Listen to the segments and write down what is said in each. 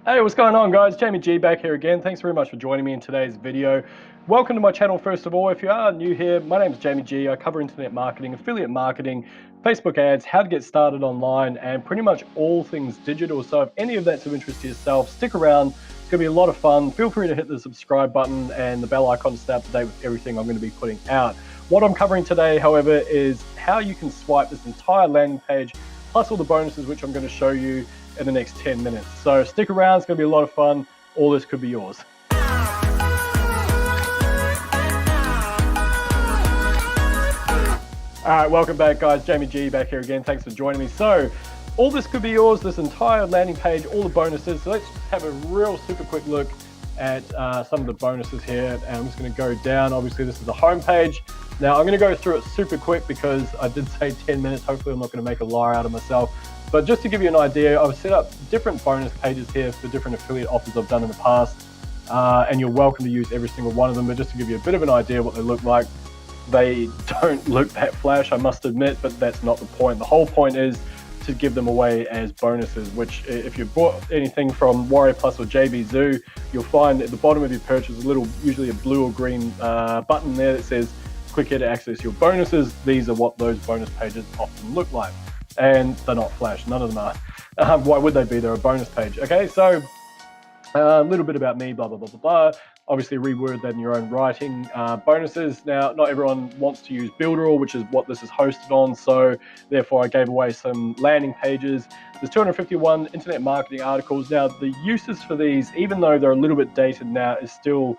Hey, what's going on, guys? Jamie G back here again. Thanks very much for joining me in today's video. Welcome to my channel, first of all. If you are new here, my name is Jamie G. I cover internet marketing, affiliate marketing, Facebook ads, how to get started online, and pretty much all things digital. So if any of that's of interest to yourself, stick around. It's going to be a lot of fun. Feel free to hit the subscribe button and the bell icon to stay up to date with everything I'm going to be putting out. What I'm covering today, however, is how you can swipe this entire landing page, plus all the bonuses, which I'm going to show you in the next 10 minutes. So stick around, it's going to be a lot of fun. All this could be yours. All right, welcome back, guys. Jamie G back here again. Thanks for joining me. So all this could be yours, this entire landing page, all the bonuses. So let's have a real super quick look at some of the bonuses here. And I'm just going to go down. Obviously, this is the home page. Now, I'm going to go through it super quick because I did say 10 minutes. Hopefully, I'm not going to make a liar out of myself. But just to give you an idea, I've set up different bonus pages here for different affiliate offers I've done in the past. And you're welcome to use every single one of them. But just to give you a bit of an idea what they look like, they don't look that flash, I must admit, but that's not the point. The whole point is to give them away as bonuses, which if you bought anything from Warrior Plus or JB Zoo, you'll find at the bottom of your purchase usually a blue or green button there that says click here to access your bonuses. These are what those bonus pages often look like. And they're not flash, none of them are. Why would they be? They're a bonus page. Okay, so a little bit about me, blah, blah, blah, blah, blah. Obviously reword that in your own writing. Bonuses, now not everyone wants to use Builderall, which is what this is hosted on, so therefore I gave away some landing pages. There's 251 internet marketing articles. Now the uses for these, even though they're a little bit dated now, is still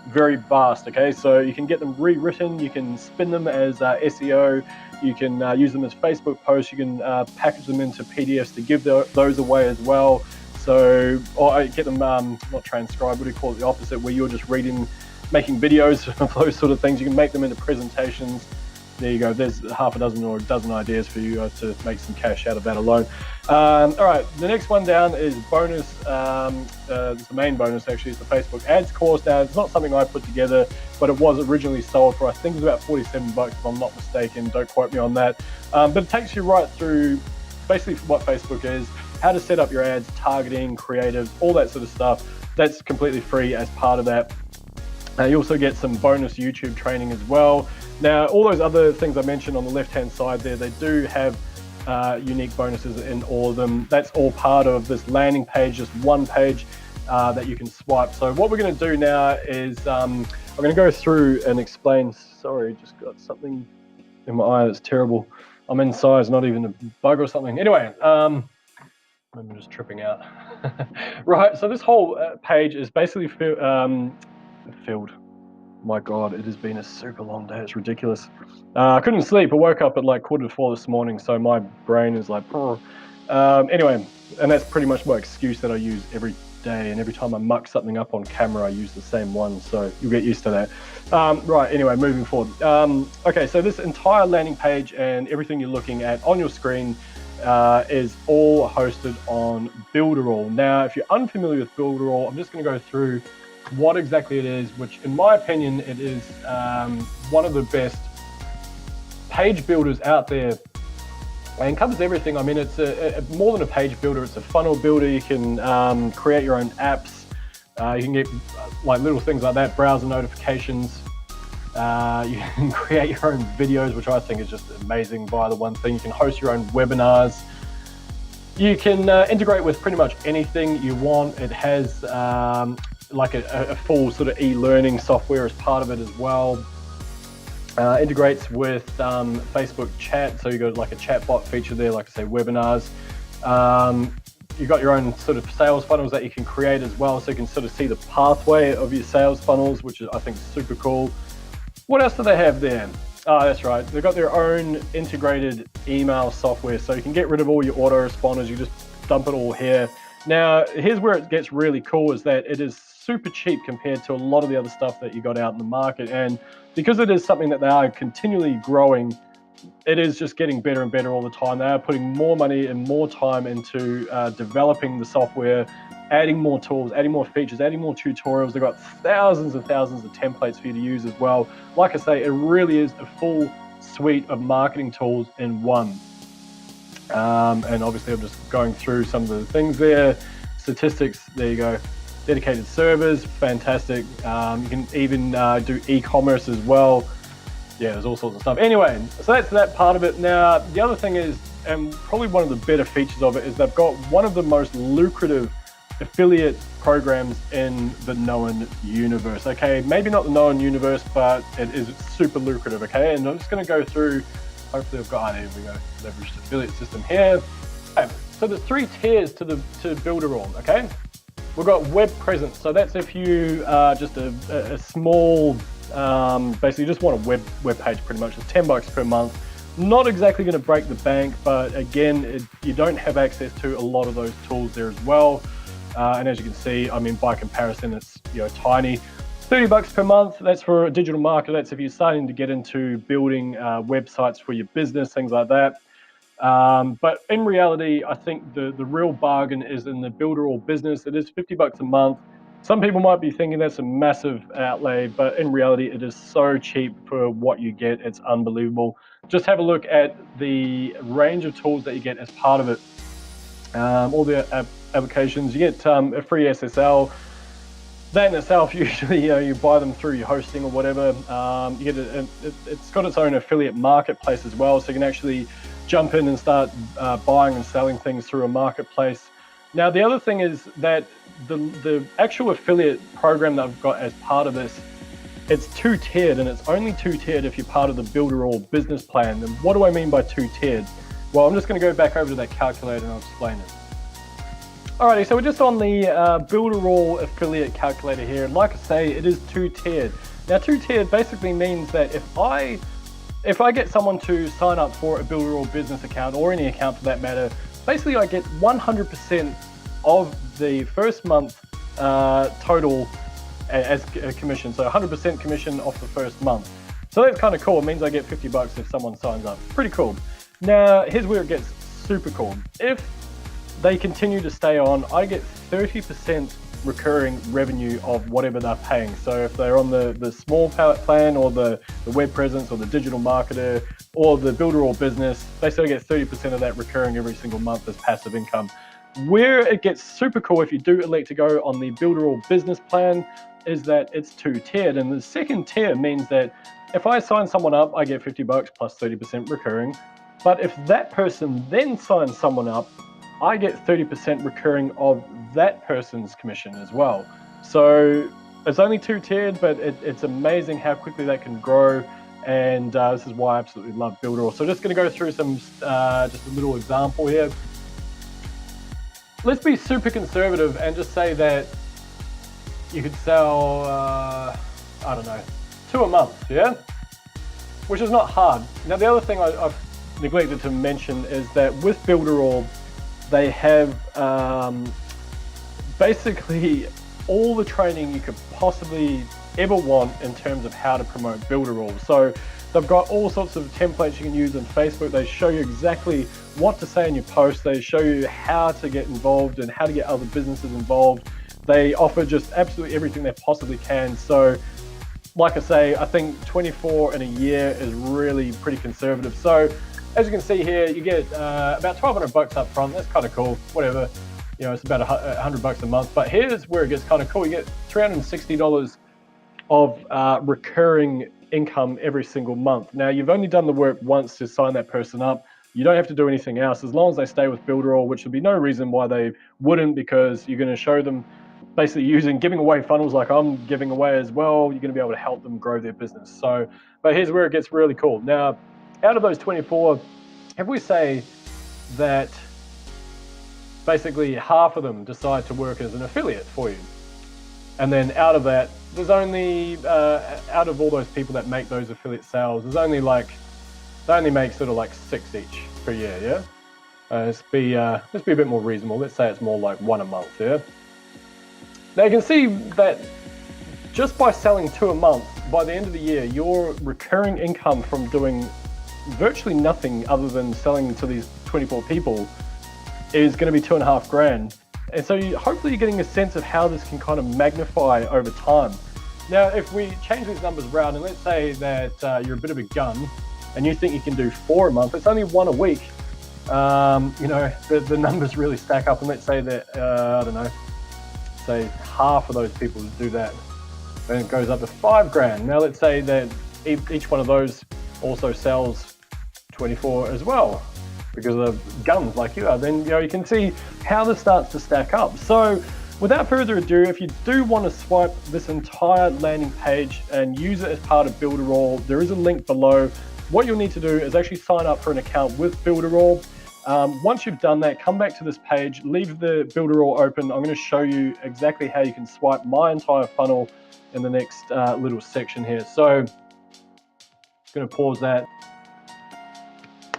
very vast. Okay, so you can get them rewritten, you can spin them as SEO, you can use them as Facebook posts, you can package them into PDFs to give those away as well. So, or get them not transcribed, what do you call it, the opposite, where you're just reading, making videos of those sort of things. You can make them into presentations. There you go, there's half a dozen or a dozen ideas for you to make some cash out of that alone. All right, the next one down is bonus. It's the main bonus actually, is the Facebook ads course. Now, it's not something I put together, but it was originally sold for, I think it was about 47 bucks if I'm not mistaken, don't quote me on that. But it takes you right through basically what Facebook is, how to set up your ads, targeting, creatives, all that sort of stuff. That's completely free as part of that. You also get some bonus YouTube training as well. Now, all those other things I mentioned on the left-hand side there, they do have unique bonuses in all of them. That's all part of this landing page, just one page that you can swipe. So what we're going to do now is I'm going to go through and explain. Sorry, just got something in my eye that's terrible. I'm inside, it's not even a bug or something. Anyway, I'm just tripping out. Right, so this whole page is basically filled. My God, it has been a super long day. It's ridiculous. I couldn't sleep. I woke up at like 4:45 this morning, so my brain is like, anyway, and that's pretty much my excuse that I use every day. And every time I muck something up on camera, I use the same one. So you'll get used to that. Right, anyway, moving forward. Okay, so this entire landing page and everything you're looking at on your screen is all hosted on Builderall. Now, if you're unfamiliar with Builderall, I'm just going to go through what exactly it is, which in my opinion, it is one of the best page builders out there and covers everything. I mean, it's more than a page builder, it's a funnel builder. You can create your own apps. You can get like little things like that, browser notifications. You can create your own videos, which I think is just amazing by the one thing. You can host your own webinars. You can integrate with pretty much anything you want. It has like a full sort of e-learning software as part of it as well. Integrates with Facebook chat, so you got like a chat bot feature there, like I say, webinars. You've got your own sort of sales funnels that you can create as well, so you can sort of see the pathway of your sales funnels, which is, I think, super cool. What else do they have there? Oh, that's right, they've got their own integrated email software, so you can get rid of all your autoresponders. You just dump it all here. Now, here's where it gets really cool, is that it is super cheap compared to a lot of the other stuff that you got out in the market. And because it is something that they are continually growing, it is just getting better and better all the time. They are putting more money and more time into developing the software, adding more tools, adding more features, adding more tutorials. They've got thousands and thousands of templates for you to use as well. Like I say, it really is a full suite of marketing tools in one. And obviously I'm just going through some of the things there. statistics, there you go. Dedicated servers, fantastic. You can even do e-commerce as well. Yeah, there's all sorts of stuff. Anyway, so that's that part of it. Now, the other thing is, and probably one of the better features of it, is they've got one of the most lucrative affiliate programs in the known universe. Okay, maybe not the known universe, but it is super lucrative. Okay, and I'm just going to go through. Hopefully, I've got. There we go. Leveraged affiliate system here. Okay, so there's 3 tiers to Builderall. Okay, we've got web presence. So that's if you are just a small, basically just want a web page. Pretty much, it's $10 per month. Not exactly going to break the bank, but again, you don't have access to a lot of those tools there as well. And as you can see, I mean, by comparison, it's tiny. $30 per month. That's for a digital marketer. That's if you're starting to get into building websites for your business, things like that. But in reality, I think the real bargain is in the Builderall business. It is $50 a month. Some people might be thinking that's a massive outlay, but in reality, it is so cheap for what you get. It's unbelievable. Just have a look at the range of tools that you get as part of it. All the applications, you get a free SSL. That in itself, usually you buy them through your hosting or whatever. You get it's got its own affiliate marketplace as well, so you can actually jump in and start buying and selling things through a marketplace. Now, the other thing is that the actual affiliate program that I've got as part of this, it's 2-tiered, and it's only 2-tiered if you're part of the Builderall business plan. And what do I mean by 2-tiered? Well, I'm just going to go back over to that calculator and I'll explain it. Alrighty, so we're just on the Builderall affiliate calculator here. And like I say, it is 2-tiered. Now, 2-tiered basically means that if I get someone to sign up for a Builderall business account, or any account for that matter, basically I get 100% of the first month total as a commission. So 100% commission off the first month. So that's kind of cool. It means I get $50 if someone signs up. Pretty cool. Now, here's where it gets super cool. If they continue to stay on, I get 30% recurring revenue of whatever they're paying. So if they're on the small pallet plan, or the web presence, or the digital marketer, or the Builderall business, they still get 30% of that recurring every single month as passive income. Where it gets super cool if you do elect to go on the Builderall business plan is that it's 2-tiered. And the second tier means that if I sign someone up, I get $50 plus 30% recurring. But if that person then signs someone up, I get 30% recurring of that person's commission as well. So it's only 2-tiered, but it's amazing how quickly that can grow. And this is why I absolutely love Builderall. So just going to go through some, just a little example here. Let's be super conservative and just say that you could sell, I don't know, 2 a month, yeah? Which is not hard. Now, the other thing I've neglected to mention is that with Builderall, they have basically all the training you could possibly ever want in terms of how to promote Builderall. So they've got all sorts of templates you can use on Facebook. They show you exactly what to say in your post. They show you how to get involved and how to get other businesses involved. They offer just absolutely everything they possibly can. So like I say, I think 24 in a year is really pretty conservative. So as you can see here, you get about $1,200 up front. That's kind of cool, whatever. It's about $100 a month. But here's where it gets kind of cool. You get $360 of recurring income every single month. Now, you've only done the work once to sign that person up. You don't have to do anything else as long as they stay with Builderall, which would be no reason why they wouldn't, because you're going to show them basically giving away funnels like I'm giving away as well. You're going to be able to help them grow their business. So, but here's where it gets really cool. Now, out of those 24, if we say that basically half of them decide to work as an affiliate for you, and then out of that, there's only, out of all those people that make those affiliate sales, there's only they only make sort of like 6 each per year, yeah? Let's be a bit more reasonable. Let's say it's more like 1 a month, yeah? Now you can see that just by selling 2 a month, by the end of the year, your recurring income from doing virtually nothing other than selling to these 24 people is going to be $2.5 grand. And so hopefully you're getting a sense of how this can kind of magnify over time. Now, if we change these numbers around, and let's say that you're a bit of a gun and you think you can do 4 a month, it's only 1 a week. you know, the numbers really stack up. And let's say that, I don't know, say half of those people do that, then it goes up to $5,000. Now let's say that each one of those also sells 24 as well, because of guns like you are. Then, you know, you can see how this starts to stack up. So without further ado, if you do want to swipe this entire landing page and use it as part of Builderall, there is a link below. What you'll need to do is actually sign up for an account with Builderall. Once you've done that, come back to this page, leave the Builderall open. I'm going to show you exactly how you can swipe my entire funnel in the next little section here. So I'm going to pause that.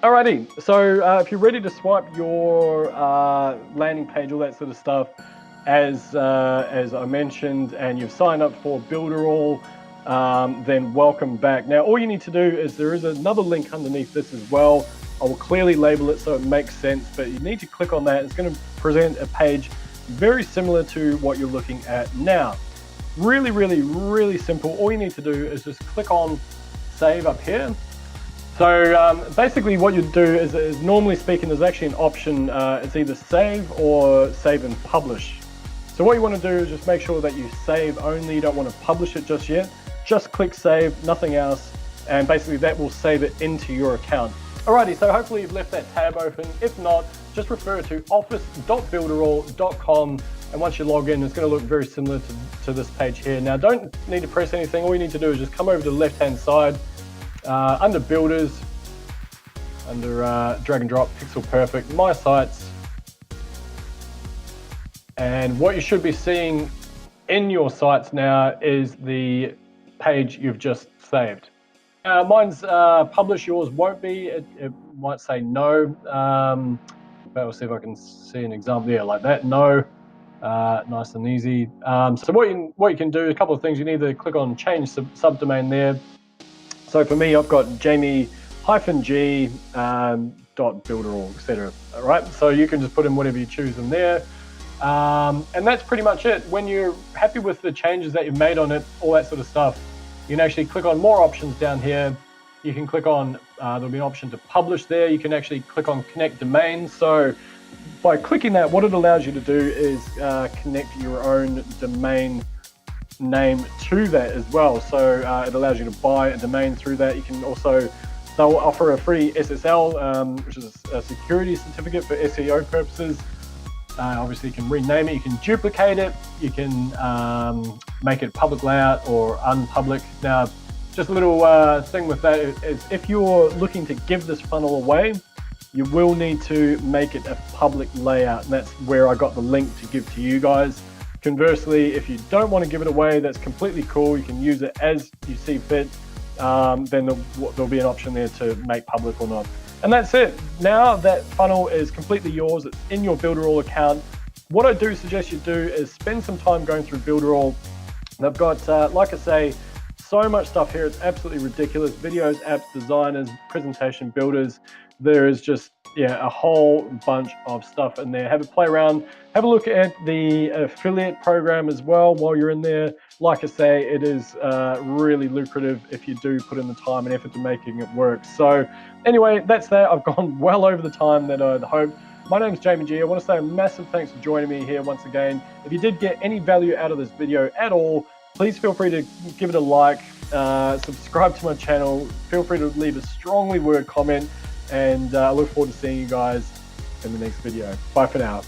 Alrighty, so if you're ready to swipe your landing page, all that sort of stuff, as I mentioned, and you've signed up for Builderall, then welcome back. Now, all you need to do is there is another link underneath this as well. I will clearly label it so it makes sense, but you need to click on that. It's going to present a page very similar to what you're looking at now. Really, really, really simple. All you need to do is just click on save up here. So basically what you do is normally speaking, there's actually an option, it's either save or save and publish. So what you want to do is just make sure that you save only, you don't want to publish it just yet. Just click save, nothing else, and basically that will save it into your account. Alrighty, so hopefully you've left that tab open. If not, just refer to office.builderall.com, and once you log in, it's going to look very similar to this page here. Now, don't need to press anything. All you need to do is just come over to the left-hand side, under builders, under drag and drop, pixel perfect, my sites, and what you should be seeing in your sites now is the page you've just saved. Mine's published, yours won't be. It might say no, but we'll see if I can see an example. Yeah, like that, no. Nice and easy. So what you can do, a couple of things. You can either click on change subdomain there. So for me, I've got Jamie-G.Builderall, etc. All right, so you can just put in whatever you choose in there. And that's pretty much it. When you're happy with the changes that you've made on it, all that sort of stuff, you can actually click on more options down here. You can click on, there'll be an option to publish there. You can actually click on connect domains. So by clicking that, what it allows you to do is connect your own domain name to that as well. So it allows you to buy a domain through that. You can also, they'll offer a free SSL, which is a security certificate for SEO purposes. Obviously you can rename it, you can duplicate it, you can make it public layout or unpublic. Now, just a little thing with that is if you're looking to give this funnel away, you will need to make it a public layout, and that's where I got the link to give to you guys. Conversely, if you don't want to give it away, that's completely cool. You can use it as you see fit. Then there'll be an option there to make public or not. And that's it. Now that funnel is completely yours. It's in your Builderall account. What I do suggest you do is spend some time going through Builderall. They've got, like I say, so much stuff here. It's absolutely ridiculous. Videos, apps, designers, presentation builders. There is just, yeah, a whole bunch of stuff in there. Have a play around. Have a look at the affiliate program as well while you're in there. Like I say, it is really lucrative if you do put in the time and effort to making it work. So anyway, that's that. I've gone well over the time that I'd hoped. My name's Jamie G. I want to say a massive thanks for joining me here once again. If you did get any value out of this video at all, please feel free to give it a like, subscribe to my channel, feel free to leave a strongly worded comment, and I look forward to seeing you guys in the next video. Bye for now.